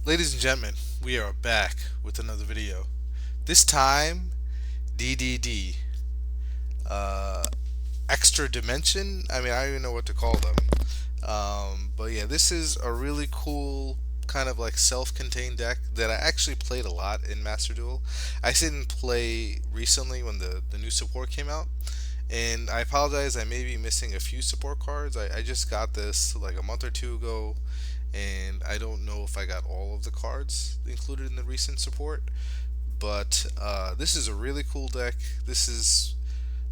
Ladies and gentlemen, we are back with another video. This time, DDD, uh, extra dimension. I don't even know what to call them. But yeah, this is a really cool kind of like self-contained deck that I actually played a lot in Master Duel. I didn't play recently when the new support came out, and I apologize. I may be missing a few support cards. I just got this like a month or two ago, and I don't know if I got all of the cards included in the recent support. But this is a really cool deck. This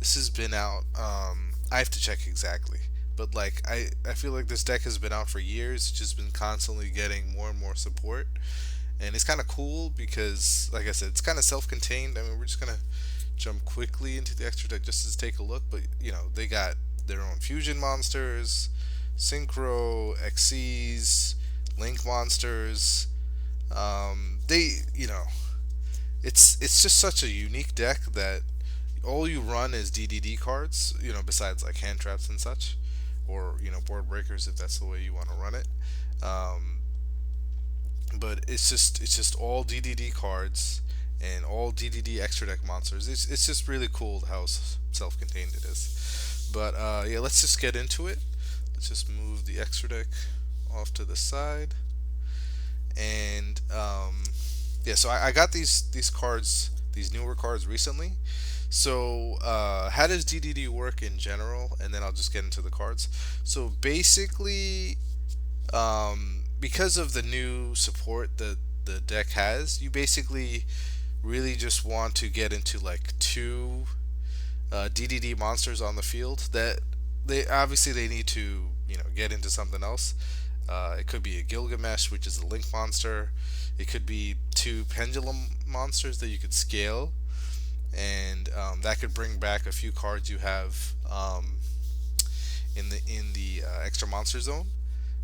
has been out. I have to check exactly, but like I feel like this deck has been out for years. It's just been constantly getting more and more support, and it's kind of cool because, like I said, it's kind of self-contained. We're just gonna jump quickly into the extra deck just to take a look. But they got their own fusion monsters, synchro, XCs, link monsters. They it's just such a unique deck that all you run is DDD cards. Besides like hand traps and such, or board breakers if that's the way you want to run it. Um, but it's just all DDD cards and all DDD extra deck monsters. It's just really cool how self-contained it is. But yeah, let's just get into it. Let's just move the extra deck off to the side, and yeah. So I got these cards, these newer cards recently. So how does DDD work in general? And then I'll just get into the cards. So basically, because of the new support that the deck has, you basically really just want to get into like two DDD monsters on the field that they need to get into something else. It could be a Gilgamesh, which is a link monster. It could be two pendulum monsters that you could scale, and that could bring back a few cards you have in the extra monster zone.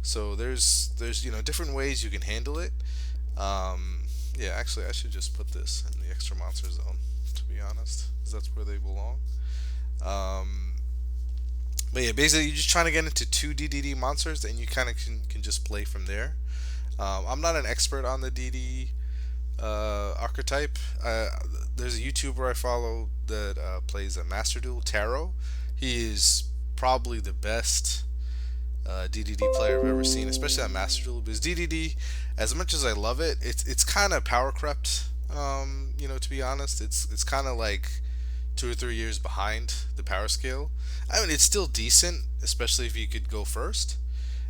So there's different ways you can handle it. Yeah, actually, I should just put this in the extra monster zone, to be honest, because that's where they belong. Um, but yeah, basically, you're just trying to get into two DDD monsters, and you kind of can just play from there. I'm not an expert on the DD archetype. There's a YouTuber I follow that plays a Master Duel, Taro. He is probably the best DDD player I've ever seen, especially on Master Duel. Because DDD, as much as I love it, it's kind of power crept. To be honest, it's kind of like 2 or 3 years behind the power scale. It's still decent, especially if you could go first.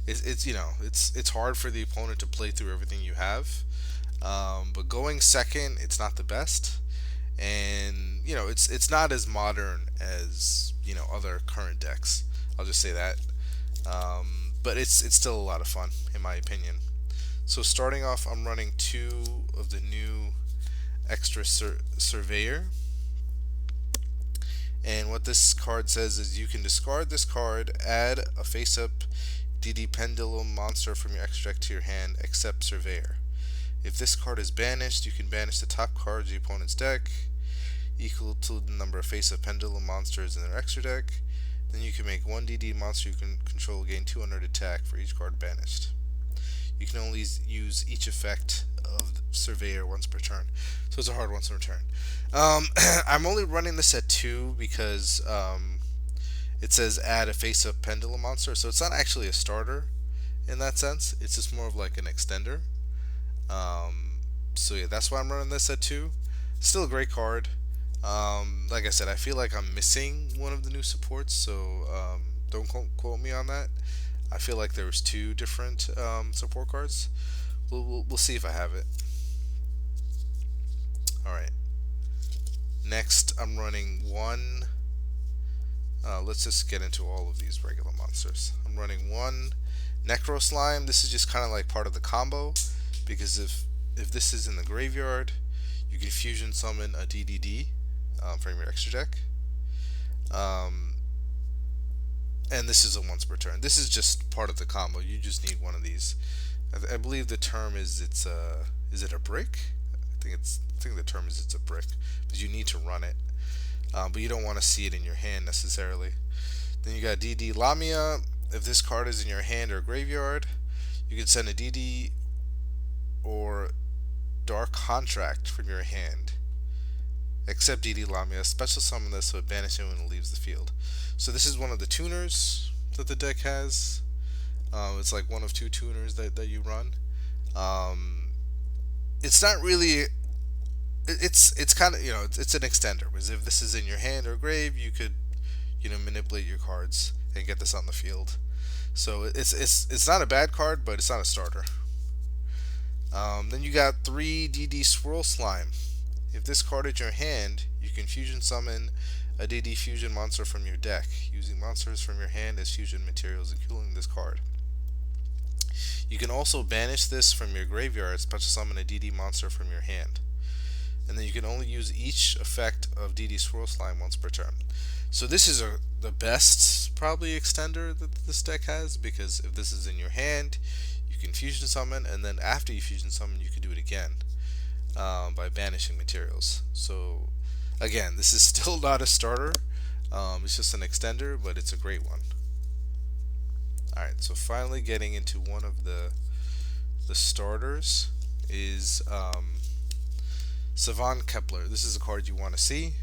It's hard for the opponent to play through everything you have. But going second, it's not the best, and it's not as modern as other current decks. I'll just say that. But it's still a lot of fun in my opinion. So starting off, I'm running two of the new extra surveyor, and what this card says is you can discard this card, add a face-up DD Pendulum monster from your extra deck to your hand, except Surveyor. If this card is banished, you can banish the top card of the opponent's deck, equal to the number of face-up Pendulum monsters in their extra deck. Then you can make one DD monster you can control gain 200 attack for each card banished. You can only use each effect of Surveyor once per turn, so it's a hard once per turn. I'm only running this at 2 because it says add a face-up Pendulum monster, so it's not actually a starter in that sense. It's just more of like an extender. So yeah, that's why I'm running this at 2. Still a great card. Like I said, I feel like I'm missing one of the new supports, so don't quote me on that. I feel like there was two different support cards. We'll see if I have it. All right. Next, I'm running one. Let's just get into all of these regular monsters. I'm running one Necro Slime. This is just kind of like part of the combo, because if this is in the graveyard, you can fusion summon a DDD from your extra deck. And this is a once per turn. This is just part of the combo. You just need one of these. I believe the term is is it a brick? I think the term is it's a brick, because you need to run it, but you don't want to see it in your hand necessarily. Then you got DD Lamia. If this card is in your hand or graveyard, you can send a DD or Dark Contract from your hand, except DD Lamia, special summon this so it banishes it when it leaves the field. So this is one of the tuners that the deck has. It's like one of two tuners that you run. It's not really. It's kind of, it's an extender, because if this is in your hand or grave, you could manipulate your cards and get this on the field. So it's not a bad card, but it's not a starter. Then you got 3 DD Swirl Slime. If this card is your hand, you can fusion summon a DD fusion monster from your deck, using monsters from your hand as fusion materials, including this card. You can also banish this from your graveyard, special summon a DD monster from your hand. And then you can only use each effect of DD Swirl Slime once per turn. So this is the best, probably, extender that this deck has, because if this is in your hand, you can fusion summon, and then after you fusion summon, you can do it again by banishing materials. So again, this is still not a starter. It's just an extender, but it's a great one. Alright, so finally getting into one of the starters is Savant Kepler. This is a card you want to see,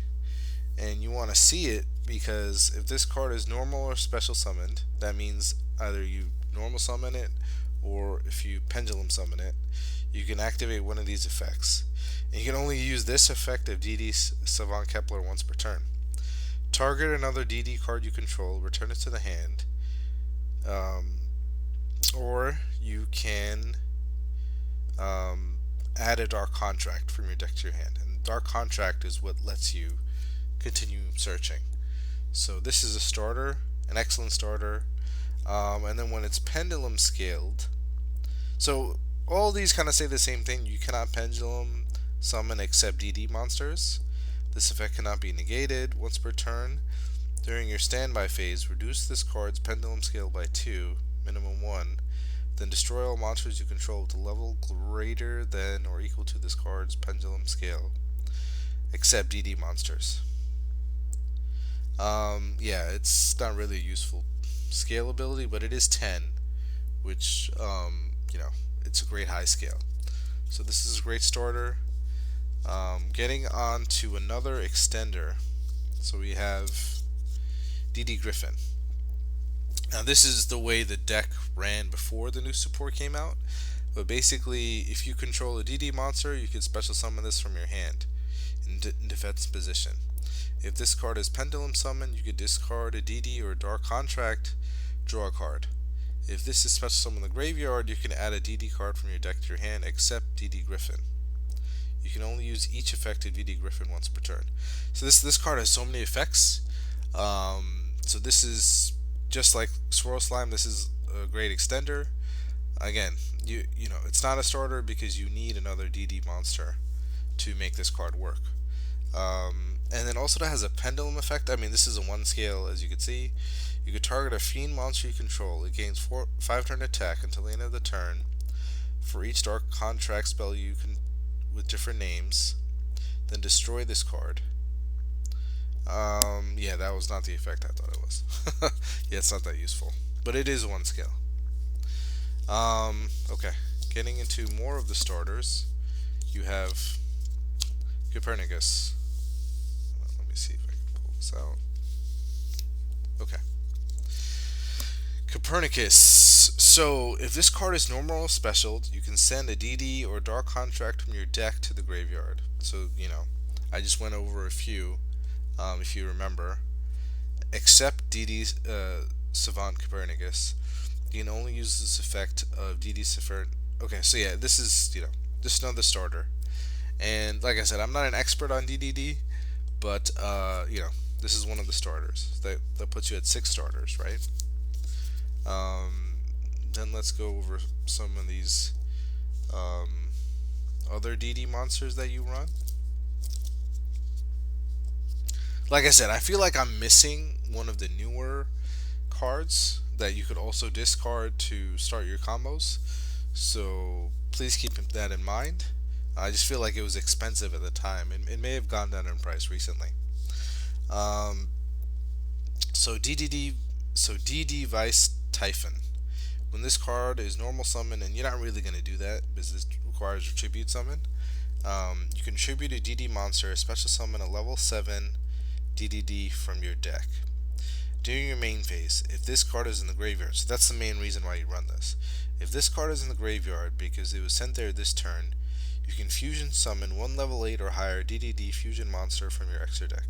and you want to see it because if this card is normal or special summoned, that means either you normal summon it, or if you pendulum summon it, you can activate one of these effects. And you can only use this effect of DD Savant Kepler once per turn. Target another DD card you control, return it to the hand, or you can add a Dark Contract from your deck to your hand. And Dark Contract is what lets you continue searching. So this is a starter, an excellent starter. And then when it's pendulum scaled, so all these kind of say the same thing. You cannot pendulum summon except DD monsters. This effect cannot be negated once per turn. During your standby phase, reduce this card's pendulum scale by 2, minimum 1. Then destroy all monsters you control with a level greater than or equal to this card's pendulum scale, except DD monsters. Yeah, it's not really a useful scale ability, but it is 10, which, it's a great high scale. So this is a great starter. Getting on to another extender. So we have DD Griffin. Now this is the way the deck ran before the new support came out, but basically if you control a DD monster, you can special summon this from your hand in defense position. If this card is pendulum summoned, you could discard a DD or Dark Contract, draw a card. If this is special summon in the graveyard, you can add a DD card from your deck to your hand, except DD Griffin. You can only use each effect of DD Griffin once per turn. So this card has so many effects. So this is just like Swirl Slime. This is a great extender. Again, it's not a starter because you need another DD monster to make this card work. And then also that has a pendulum effect. I mean, this is a 1 scale, as you can see. You could target a fiend monster you control. It gains 5 turn attack until the end of the turn. For each Dark Contract spell you can with different names, then destroy this card. Yeah, that was not the effect I thought it was. Yeah, it's not that useful, but it is 1 scale. Okay, getting into more of the starters, you have Copernicus. Let me see if I can pull this out. Okay. Copernicus. So if this card is normal or special, you can send a DD or Dark Contract from your deck to the graveyard. So, I just went over a few, if you remember. Except DD Savant Copernicus, you can only use this effect of DD Savant. Okay, so yeah, this is, just another starter. And like I said, I'm not an expert on DDD, but, this is one of the starters. That puts you at 6 starters, right? Then let's go over some of these other DD monsters that you run. Like I said, I feel like I'm missing one of the newer cards that you could also discard to start your combos. So please keep that in mind. I just feel like it was expensive at the time. It may have gone down in price recently. So DD Vice Typhon. When this card is normal summon, and you're not really going to do that because this requires a tribute summon, You contribute a DD monster, special summon a level 7 DDD from your deck. During your main phase, if this card is in the graveyard, so that's the main reason why you run this. If this card is in the graveyard because it was sent there this turn, you can fusion summon one level 8 or higher DDD fusion monster from your extra deck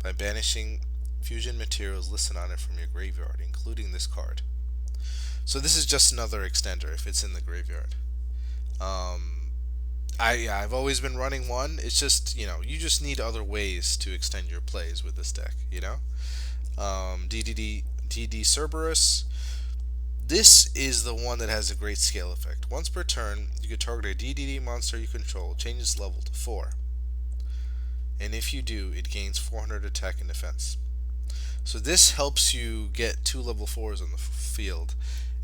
by banishing fusion materials listed on it from your graveyard, including this card. So this is just another extender if it's in the graveyard. I've always been running one. It's just, you just need other ways to extend your plays with this deck, DD Cerberus. This is the one that has a great scale effect. Once per turn, you can target a DDD monster you control, change its level to 4. And if you do, it gains 400 attack and defense. So this helps you get 2 level 4s on the field.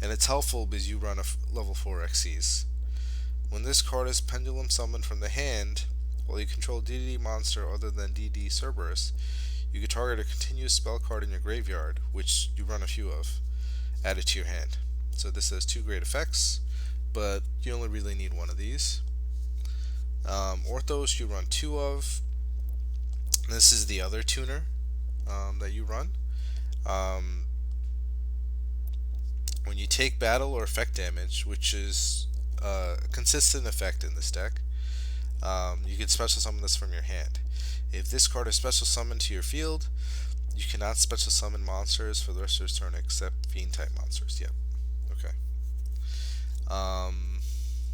And it's helpful because you run a level 4 Xyz. When this card is pendulum summoned from the hand, while you control DDD monster other than DD Cerberus, you can target a continuous spell card in your graveyard, which you run a few of, add it to your hand. So this has 2 great effects, but you only really need one of these. Orthos you run 2 of. This is the other tuner that you run. When you take battle or effect damage, which is a consistent effect in this deck, you can special summon this from your hand. If this card is special summoned to your field, you cannot special summon monsters for the rest of your turn except fiend type monsters. Yep. Okay.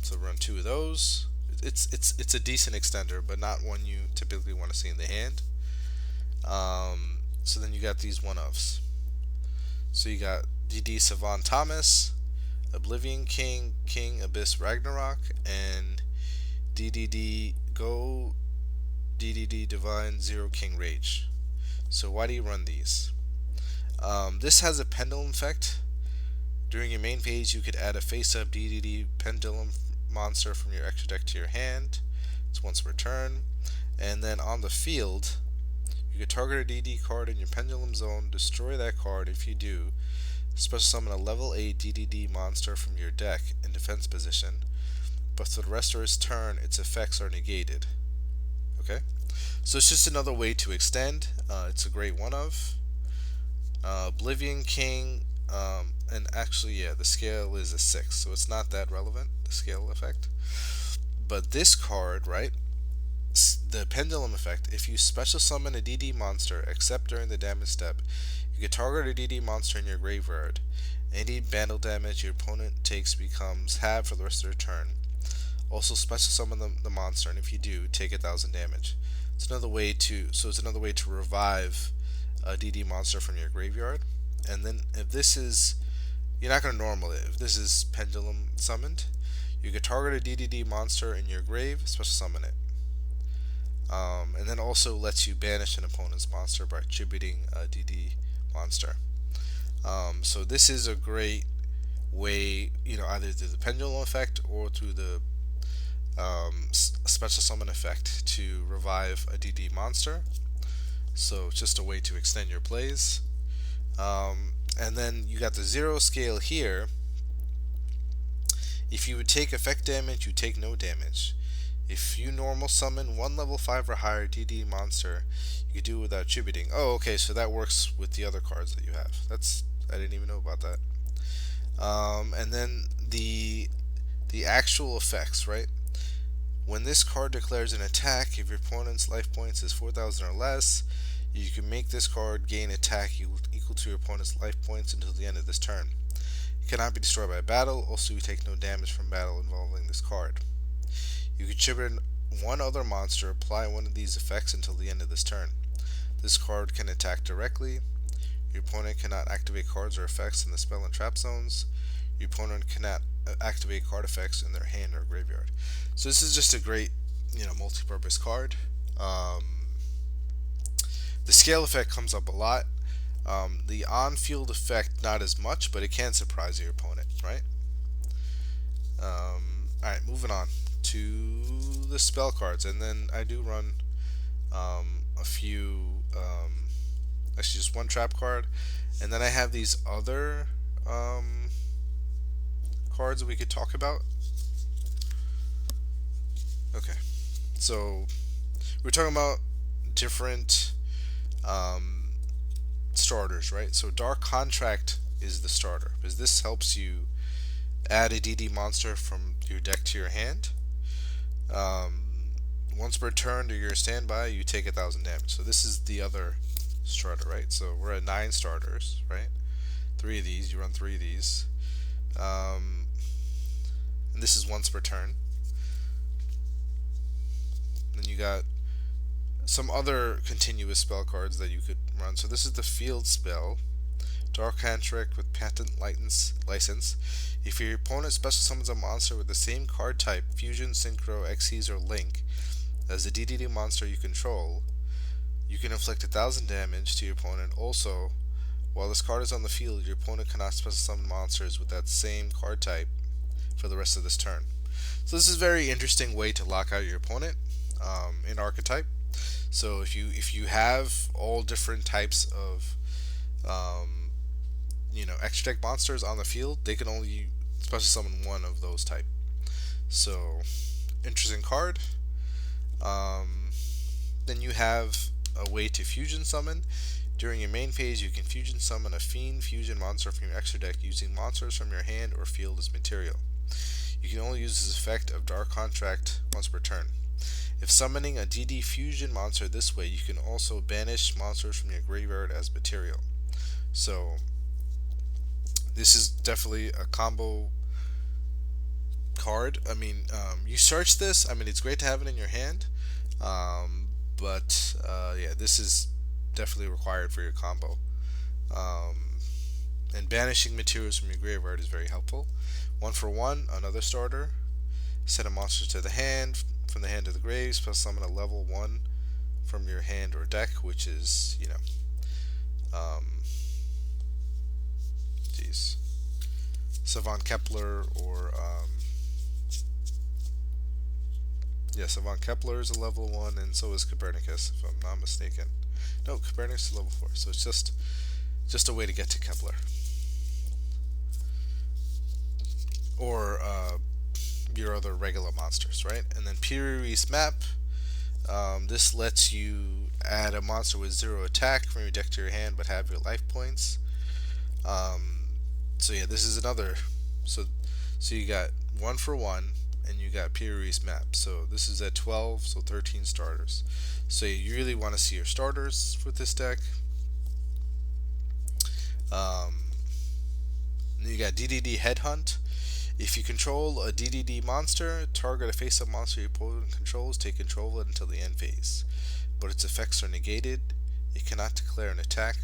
So run 2 of those. It's a decent extender, but not one you typically want to see in the hand. So then you got these one-ofs. So you got DD Savant Thomas, Oblivion King, King Abyss Ragnarok, and DDD Go DDD Divine Zero King Rage. So why do you run these? This has a pendulum effect. During your main phase, you could add a face-up DDD pendulum monster from your extra deck to your hand. It's once per turn. And then on the field, you could target a DD card in your pendulum zone, destroy that card. If you do, special summon a level 8 DDD monster from your deck in defense position, but for the rest of its turn, its effects are negated. Okay? So it's just another way to extend. It's a great one-of. Oblivion King, and actually, yeah, the scale is a 6, so it's not that relevant, the scale effect. But this card, right, the pendulum effect, if you special summon a DD monster, except during the damage step, you can target a DD monster in your graveyard. Any battle damage your opponent takes becomes halved for the rest of their turn. Also special summon the monster, and if you do, take 1,000 damage. It's another way to revive a DD monster from your graveyard. And then if this is, you're not going to normal it. If this is pendulum summoned, you can target a DDD monster in your grave, special summon it. And then also lets you banish an opponent's monster by attributing a DD monster. So this is a great way, either through the pendulum effect or through the special summon effect to revive a DD monster. So it's just a way to extend your plays. And then you got the 0 scale here. If you would take effect damage, you take no damage. If you normal summon 1 level 5 or higher DD monster, you can do it without attributing. Oh, okay, so that works with the other cards that you have. I didn't even know about that. And then the actual effects, right? When this card declares an attack, if your opponent's life points is 4,000 or less, you can make this card gain attack equal to your opponent's life points until the end of this turn. It cannot be destroyed by battle. Also, you take no damage from battle involving this card. You can trigger 1 other monster, apply one of these effects until the end of this turn. This card can attack directly. Your opponent cannot activate cards or effects in the spell and trap zones. Your opponent cannot activate card effects in their hand or graveyard. So this is just a great, multi-purpose card. The scale effect comes up a lot. The on-field effect, not as much, but it can surprise your opponent, right? Alright, moving on to the spell cards. And then I do run a few, actually just 1 trap card. And then I have these other cards that we could talk about. Okay. So we're talking about different um, starters, right? So Dark Contract is the starter because this helps you add a DD monster from your deck to your hand. Um, Once per turn to your standby, you take 1,000 damage. So this is the other starter, right? So we're at 9 starters, right? 3 of these, you run 3 of these. Um, and this is once per turn. Then you got some other continuous spell cards that you could run. So this is the field spell, Dark Contract with Patent License. If your opponent special summons a monster with the same card type, Fusion, Synchro, Xyz, or Link, as the DDD monster you control, you can inflict 1,000 damage to your opponent. Also, while this card is on the field, your opponent cannot special summon monsters with that same card type for the rest of this turn. So this is a very interesting way to lock out your opponent in archetype. So if you have all different types of extra deck monsters on the field, they can only special summon one of those type. So interesting card. Um, then you have a way to fusion summon. During your main phase, you can fusion summon a Fiend Fusion monster from your extra deck using monsters from your hand or field as material. You can only use this effect of Dark Contract once per turn. If summoning a DD Fusion monster this way, you can also banish monsters from your graveyard as material. So this is definitely a combo card. I mean, you search this. I mean, it's great to have it in your hand, but yeah, this is definitely required for your combo. Um, and banishing materials from your graveyard is very helpful. One for one, another starter. Send a monster to the hand, from the hand to the grave. Special summon a level 1 from your hand or deck, which is, geez, Savant Kepler or yeah, Savant Kepler is a level 1, and so is Copernicus, if I'm not mistaken. No, Copernicus is level 4, so it's just a way to get to Kepler. Or your other regular monsters, right? And then Piri-Reis Map. This lets you add a monster with 0 attack from your deck to your hand, but have your life points. So yeah, this is another. So you got one for one, and you got Piri-Reis Map. So this is at 12, so 13 starters. So you really want to see your starters with this deck. Then you got DDD Headhunt. If you control a DDD monster, target a face-up monster your opponent controls, take control of it until the end phase. But its effects are negated. It cannot declare an attack.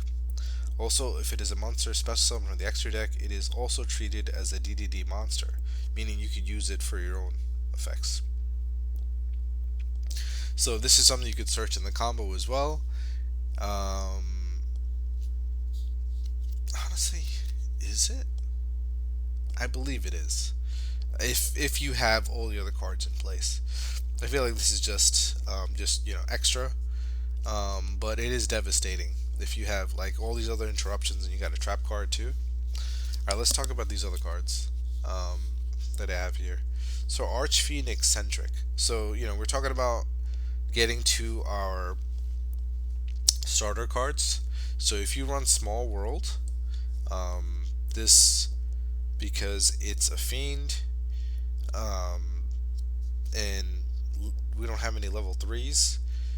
Also, if it is a monster special summon from the extra deck, it is also treated as a DDD monster, meaning you could use it for your own effects. So this is something you could search in the combo as well. Honestly, is it? I believe it is. If you have all the other cards in place, I feel like this is just extra, but it is devastating if you have like all these other interruptions and you got a trap card too. All right, let's talk about these other cards that I have here. So Archfiend Eccentric. So we're talking about getting to our starter cards. So if you run Small World, this, because it's a fiend, and we don't have any level 3s,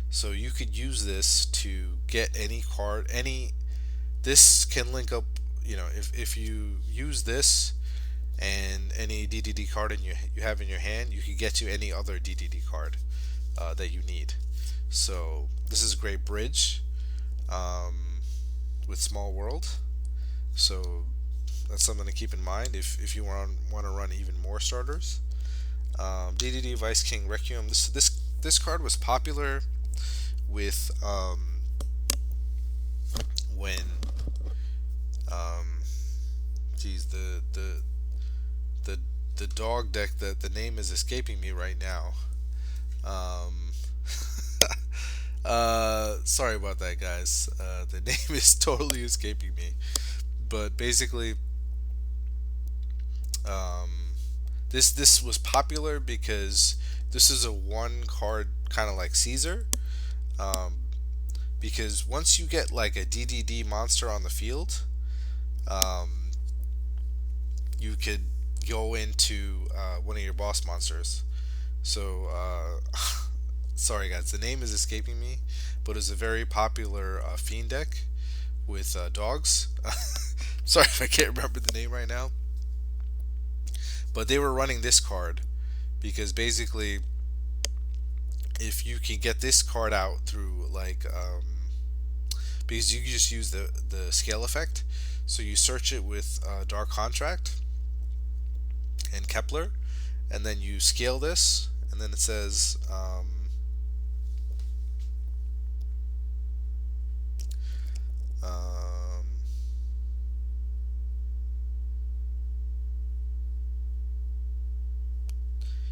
so you could use this to get any card. This can link up, if you use this and any DDD card you have in your hand, you can get to any other DDD card that you need. So this is a great bridge with Small World. So that's something to keep in mind if you want to run even more starters. DDD Vice King Requiem. This card was popular with when geez, the dog deck, the name is escaping me right now. Sorry about that, guys. The name is totally escaping me. But basically, this was popular because this is a one card kind of like Caesar, um, because once you get like a DDD monster on the field, um, you could go into one of your boss monsters. So, sorry guys, the name is escaping me, but it's a very popular fiend deck with dogs. Sorry if I can't remember the name right now, but they were running this card because basically, if you can get this card out through like, because you can just use the scale effect, so you search it with Dark Contract and Kepler, and then you scale this, and then it says. Um,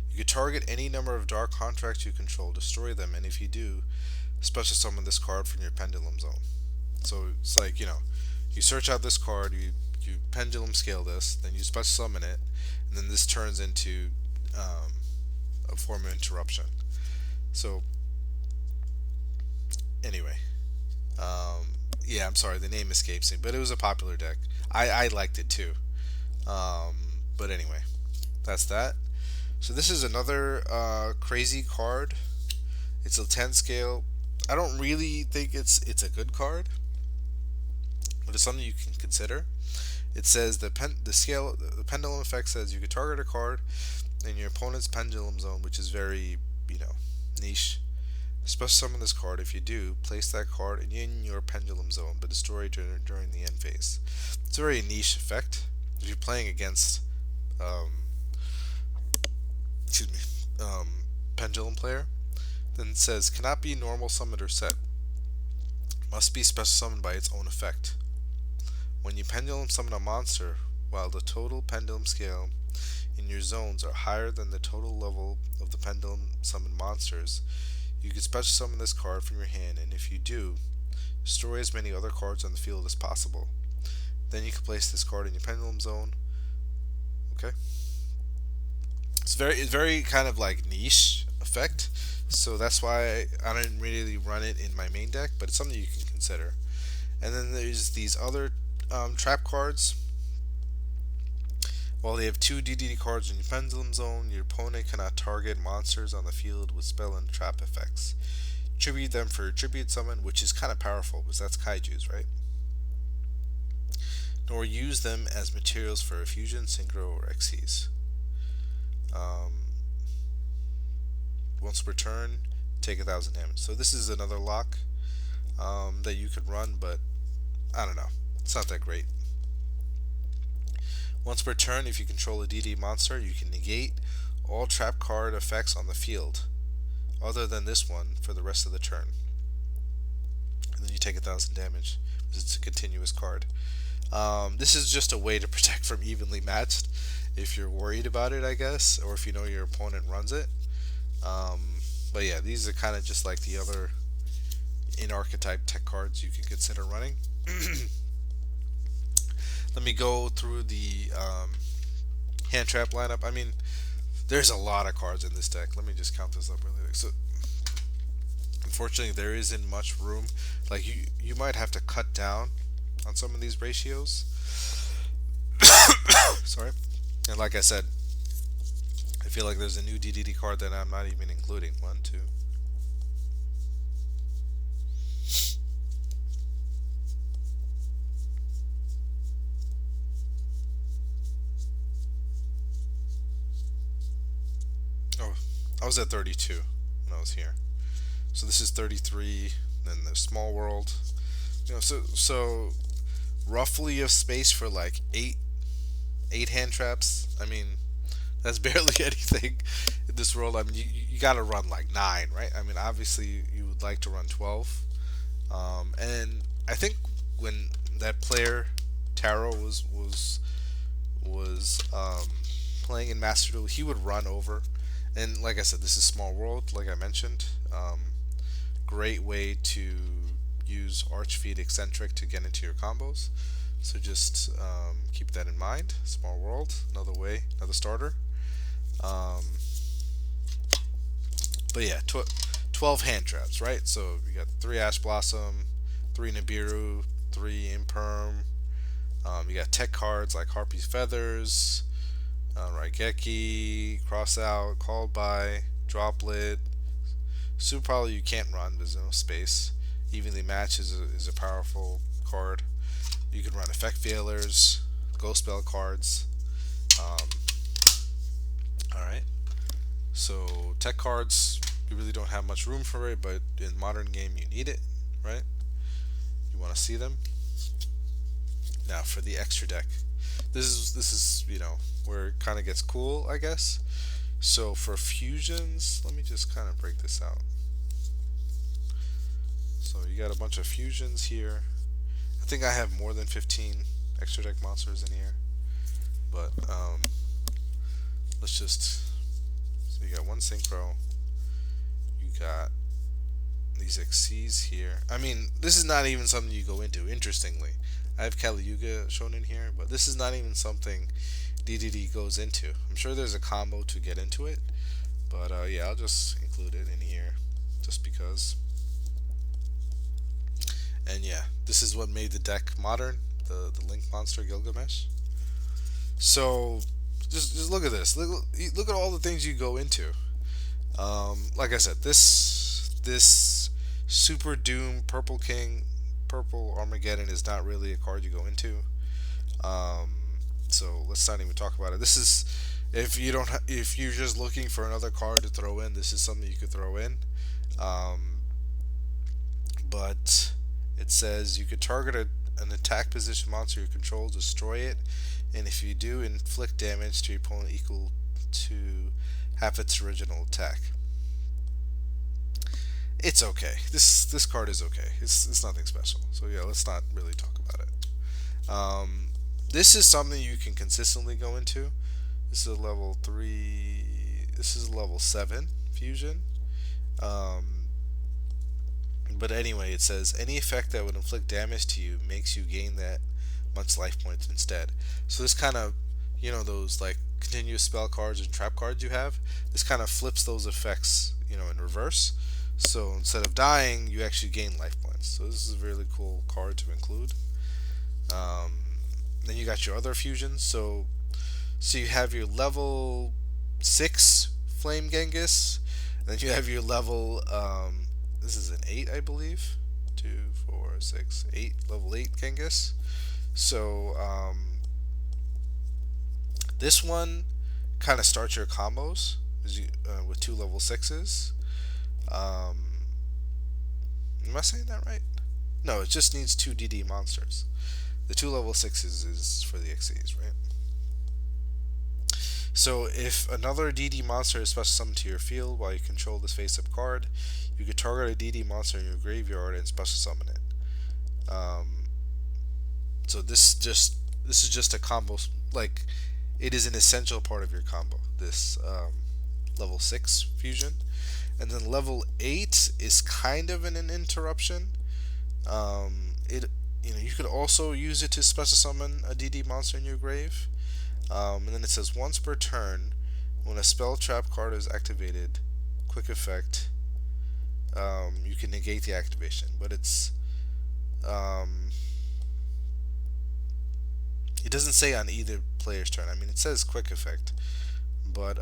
you could target any number of dark contracts you control, destroy them, and if you do, special summon this card from your pendulum zone. So it's like, you search out this card, you pendulum scale this, then you special summon it, and then this turns into a form of interruption. So anyway, yeah, I'm sorry, the name escapes me, but it was a popular deck. I liked it too. But anyway, that's that. So this is another crazy card. It's a 10 scale. I don't really think it's a good card, but it's something you can consider. It says the pendulum effect says you can target a card in your opponent's pendulum zone, which is very niche. Special summon this card. If you do, place that card in your pendulum zone, but destroy it during the end phase. It's a very niche effect. If you're playing against, excuse me, pendulum player, then it says cannot be normal summoned or set. Must be special summoned by its own effect. When you pendulum summon a monster, while the total pendulum scale in your zones are higher than the total level of the pendulum summoned monsters, you can special summon this card from your hand, and if you do, destroy as many other cards on the field as possible. Then you can place this card in your pendulum zone. Okay. It's very kind of like niche effect, so that's why I didn't really run it in my main deck, but it's something you can consider. And then there's these other trap cards. While they have 2 DDD cards in your pendulum zone, your opponent cannot target monsters on the field with spell and trap effects. Tribute them for a tribute summon, which is kind of powerful because that's kaijus, right? Nor use them as materials for a fusion, synchro, or Xyz. Once per turn, take 1,000 damage. So this is another lock that you could run, but I don't know. It's not that great. Once per turn, if you control a DD monster, you can negate all trap card effects on the field, other than this one, for the rest of the turn. And then you take 1,000 damage, because it's a continuous card. This is just a way to protect from evenly matched, if you're worried about it, I guess, or if you know your opponent runs it. But yeah, these are kind of just like the other in-archetype tech cards you can consider running. Let me go through the hand trap lineup. I mean, there's a lot of cards in this deck. Let me just count this up really quick. So, unfortunately, there isn't much room. Like, you might have to cut down on some of these ratios. Sorry. And like I said, I feel like there's a new DDD card that I'm not even including. 1, 2. Oh, I was at 32 when I was here. So this is 33. Then there's Small World. So roughly a space for like eight hand traps. I mean, that's barely anything in this world. I mean, you got to run like 9, right? I mean, obviously you would like to run 12. And I think when that player Taro was playing in Master Duel, he would run over. And like I said, this is Small World, like I mentioned. Great way to use Archfeed Eccentric to get into your combos. So just keep that in mind. Small World, another way, another starter. But yeah, 12 12 hand traps, right? So you got 3 Ash Blossom, 3 Nibiru, 3 Imperm. You got tech cards like Harpy's Feathers, Raigeki, Cross Out, Called By, Droplet. Super Probably you can't run, there's no space. Evenly Match is a powerful card. You can run Effect Failers, Ghost Spell cards. Um, Alright. So, tech cards, you really don't have much room for it, but in modern game you need it, right? You want to see them. Now for the extra deck, this is where it kind of gets cool, I guess. So for fusions, let me just kind of break this out. So you got a bunch of fusions here. I think I have more than 15 extra deck monsters in here, but let's just. So you got one synchro. You got these XCs here. I mean, this is not even something you go into. Interestingly, I have Yugioh shown in here, but this is not even something DDD goes into. I'm sure there's a combo to get into it, but yeah, I'll just include it in here just because. And yeah, this is what made the deck modern, the Link Monster Gilgamesh. So just look at this. Look at all the things you go into. Like I said, this Super Doom Purple King, Purple Armageddon is not really a card you go into. So let's not even talk about it. This is if you're just looking for another card to throw in, this is something you could throw in. But it says you could target an attack position monster you control, destroy it, and if you do, inflict damage to your opponent equal to half its original attack. It's okay. This card is okay. It's nothing special. So yeah, let's not really talk about it. This is something you can consistently go into. This is a level 3. This is a level 7 fusion. But anyway, it says any effect that would inflict damage to you makes you gain that much life points instead. So this kind of, those like continuous spell cards and trap cards you have, this kind of flips those effects, in reverse. So instead of dying, you actually gain life points. So this is a really cool card to include. Then you got your other fusions. So you have your level 6 Flame Genghis. And then you have your level, this is an 8, I believe. 2, 4, 6, 8, level 8 Genghis. So this one kind of starts your combos with 2 level 6s. Am I saying that right? No, it just needs 2 DD monsters. The 2 level 6s is for the XCs, right? So if another DD monster is special summoned to your field while you control this face-up card, you can target a DD monster in your graveyard and special summon it. So this is just a combo, like it is an essential part of your combo. This level 6 fusion. And then level 8 is kind of an interruption. You could also use it to special summon a DD monster in your grave. And then it says once per turn, when a spell trap card is activated, quick effect, you can negate the activation. But it doesn't say on either player's turn. I mean, it says quick effect, but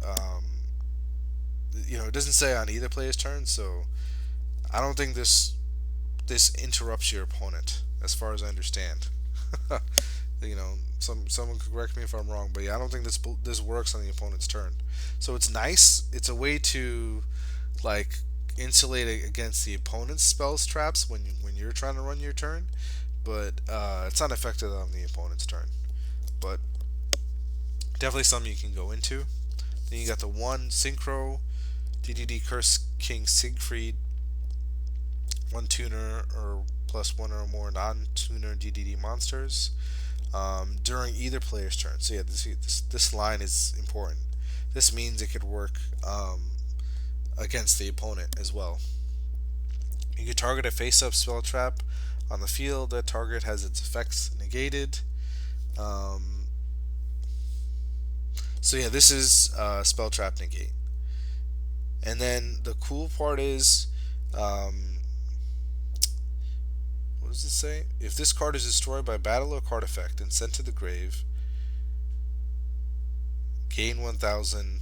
it doesn't say on either player's turn, so I don't think this interrupts your opponent, as far as I understand. Someone could correct me if I'm wrong, but yeah, I don't think this works on the opponent's turn. So it's nice. It's a way to like insulate against the opponent's spells traps when you're trying to run your turn, but it's not effective on the opponent's turn. But definitely something you can go into. Then you got the 1 Synchro DDD Curse King Siegfried, 1 tuner or plus 1 or more non-tuner DDD monsters during either player's turn. So yeah, this line is important. This means it could work against the opponent as well. You can target a face-up spell trap on the field. That target has its effects negated. So yeah, this is spell trap negate. And then the cool part is Um, what does it say? If this card is destroyed by battle or card effect and sent to the grave, gain 1,000.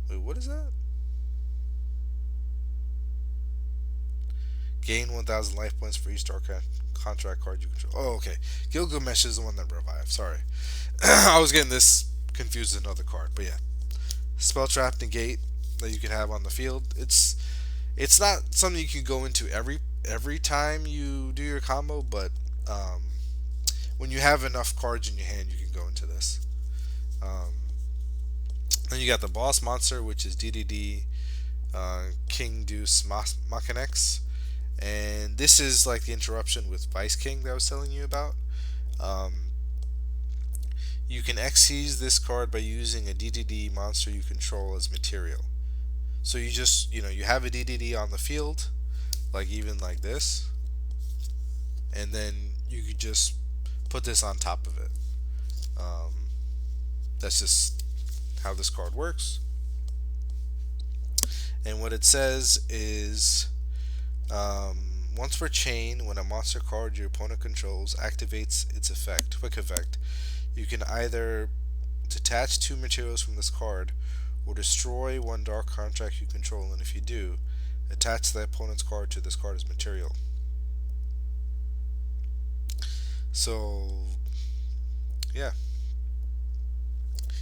Wait, what is that? Gain 1,000 life points for each dark contract card you control. Oh, okay. Gilgamesh is the one that revived. Sorry. I was getting this confused with another card. But yeah. Spell trap negate that you can have on the field. It's not something you can go into every time you do your combo, but um, when you have enough cards in your hand, you can go into this. Um, then you got the boss monster, which is DDD King Deuce Machinex. And this is like the interruption with Vice King that I was telling you about. Um, you can Xyz this card by using a DDD monster you control as material. So you just, you have a DDD on the field, like even like this, and then you could just put this on top of it. Um, that's just how this card works. And what it says is once per chain, when a monster card your opponent controls activates its effect, quick effect, you can either detach two materials from this card or destroy one dark contract you control, and if you do, attach the opponent's card to this card as material. So, yeah,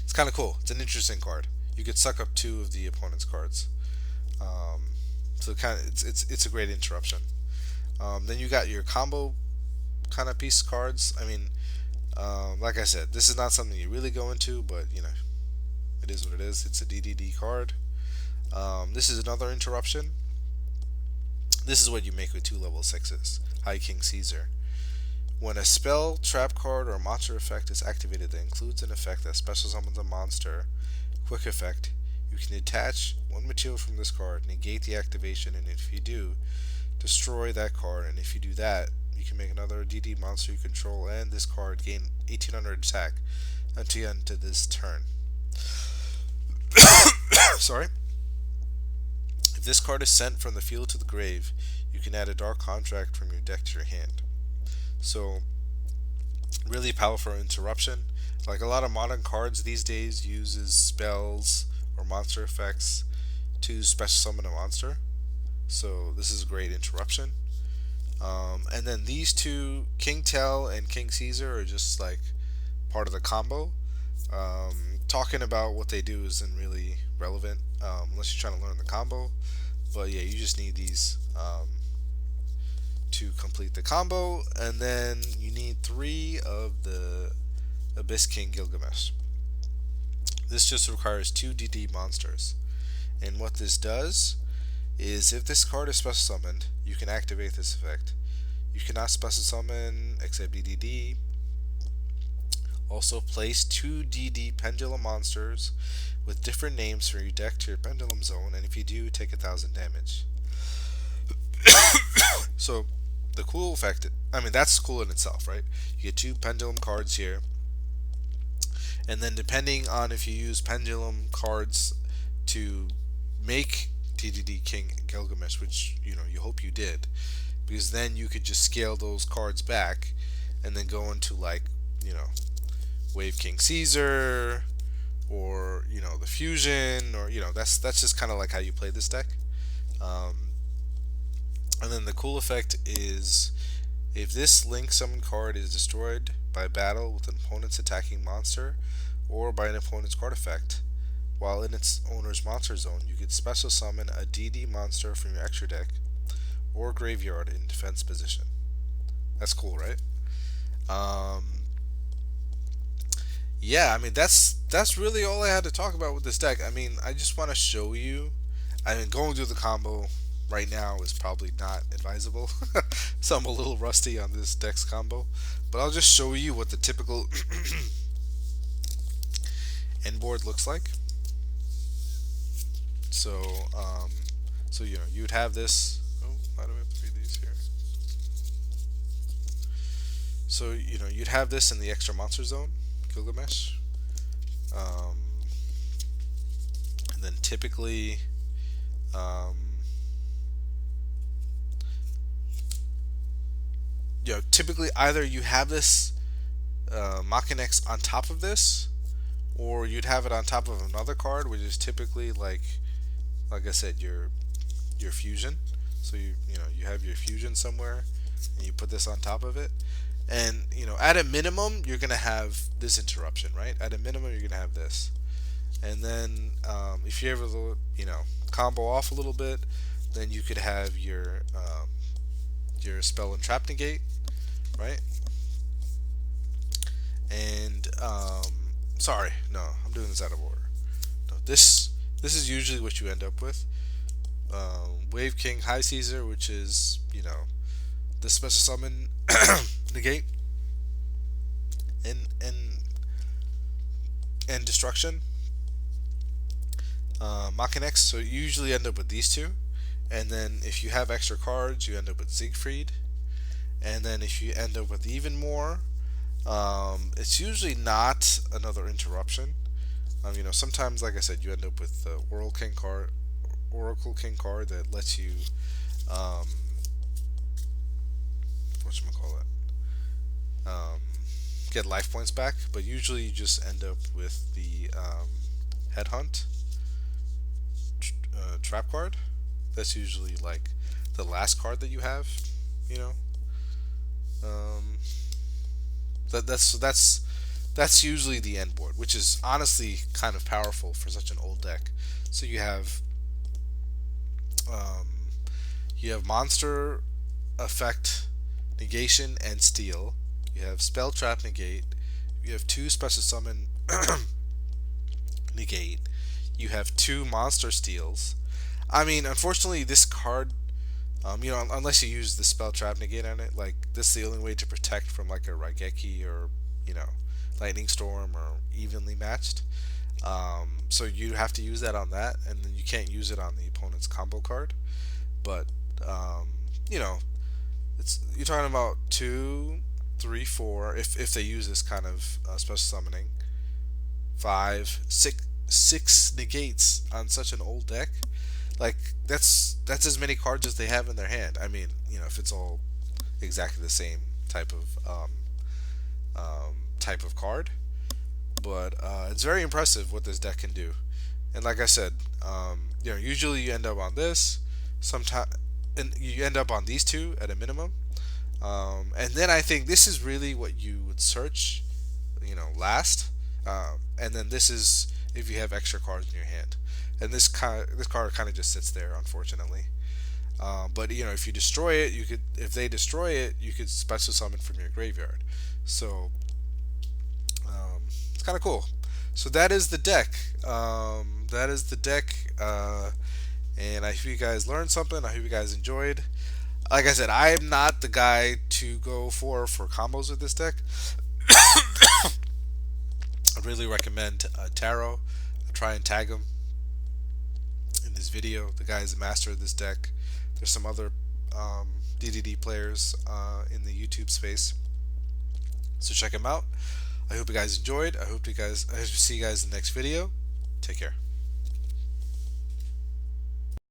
it's kind of cool. It's an interesting card. You could suck up two of the opponent's cards. Um, so it's a great interruption. Then you got your combo kind of piece cards. I mean, like I said, this is not something you really go into, but it is what it is. It's a DDD card. This is another interruption. This is what you make with two level 6s. High King Caesar. When a spell, trap card, or monster effect is activated that includes an effect that special summons a monster, quick effect, you can detach one material from this card, negate the activation, and if you do, destroy that card. And if you do that, you can make another DD monster you control and this card gain 1800 attack until the end of this turn. Sorry. If this card is sent from the field to the grave, you can add a dark contract from your deck to your hand. So, really powerful interruption. Like a lot of modern cards these days uses spells or monster effects to special summon a monster. So this is a great interruption. And then these two, King Tell and King Caesar, are just like part of the combo. Talking about what they do isn't really relevant unless you're trying to learn the combo. But yeah, you just need these to complete the combo, and then you need 3 of the Abyss King Gilgamesh. This just requires 2 DD monsters, and what this does is if this card is special summoned, you can activate this effect. You cannot special summon except DDD. Also, place 2 DD pendulum monsters with different names from your deck to your pendulum zone, and if you do, take 1,000 damage. So, the cool effect, I mean, that's cool in itself, right? You get 2 pendulum cards here, and then depending on if you use pendulum cards to make DDD King Gilgamesh, which you hope you did, because then you could just scale those cards back and then go into like Wave King Caesar, or the fusion, or that's just kind of like how you play this deck. And then the cool effect is if this link summon card is destroyed by battle with an opponent's attacking monster or by an opponent's card effect while in its owner's monster zone, you can special summon a DD monster from your extra deck or graveyard in defense position. That's cool, right? Yeah, I mean that's really all I had to talk about with this deck. I mean, I just want to show you. I mean, going through the combo right now is probably not advisable, so I'm a little rusty on this deck's combo. But I'll just show you what the typical end board looks like. So, you'd have this. Oh, why do I have to read these here? So, you'd have this in the extra monster zone, Gilgamesh. And then typically, typically either you have this Machinex on top of this, or you'd have it on top of another card, which is typically like I said, your fusion. So you have your fusion somewhere, and you put this on top of it, and at a minimum you're gonna have this interruption, right? At a minimum you're gonna have this, and then if you ever combo off a little bit, then you could have your spell and trap negate, right? And sorry, no, I'm doing this out of order. No, this is usually what you end up with. Wave King High Caesar, which is the special summon negate and and and destruction. Machinex, so you usually end up with these two, and then if you have extra cards, you end up with Siegfried, and then if you end up with even more, it's usually not another interruption. Sometimes, like I said, you end up with the Oracle King card that lets you, whatchamacallit, get life points back. But usually, you just end up with the Headhunt trap card. That's usually like the last card that you have. You know, um, that's usually the end board, which is honestly kind of powerful for such an old deck. So um, you have monster effect negation and steal. You have spell trap negate. You have two special summon negate. You have two monster steals. I mean, unfortunately, this card, unless you use the spell trap negate on it, like this is the only way to protect from like a Raigeki or lightning storm or evenly matched. So you have to use that on that, and then you can't use it on the opponent's combo card. But you know, you're talking about 2, 3, 4. If they use this kind of special summoning, 5, 6 negates on such an old deck. Like that's as many cards as they have in their hand. I mean, if it's all exactly the same type of card, but it's very impressive what this deck can do. And like I said, usually you end up on this, sometime, and you end up on these two at a minimum. And then I think this is really what you would search, last. And then this is if you have extra cards in your hand. And this card kind of just sits there, unfortunately. But if you destroy it, if they destroy it, you could special summon from your graveyard. So it's kind of cool. So that is the deck. And I hope you guys learned something. I hope you guys enjoyed. Like I said, I am not the guy to go for combos with this deck. I really recommend Taro. I'll try and tag him in this video. The guy is a master of this deck. There's some other DDD players in the YouTube space, so check him out. I hope you guys enjoyed. I hope to see you guys in the next video. Take care.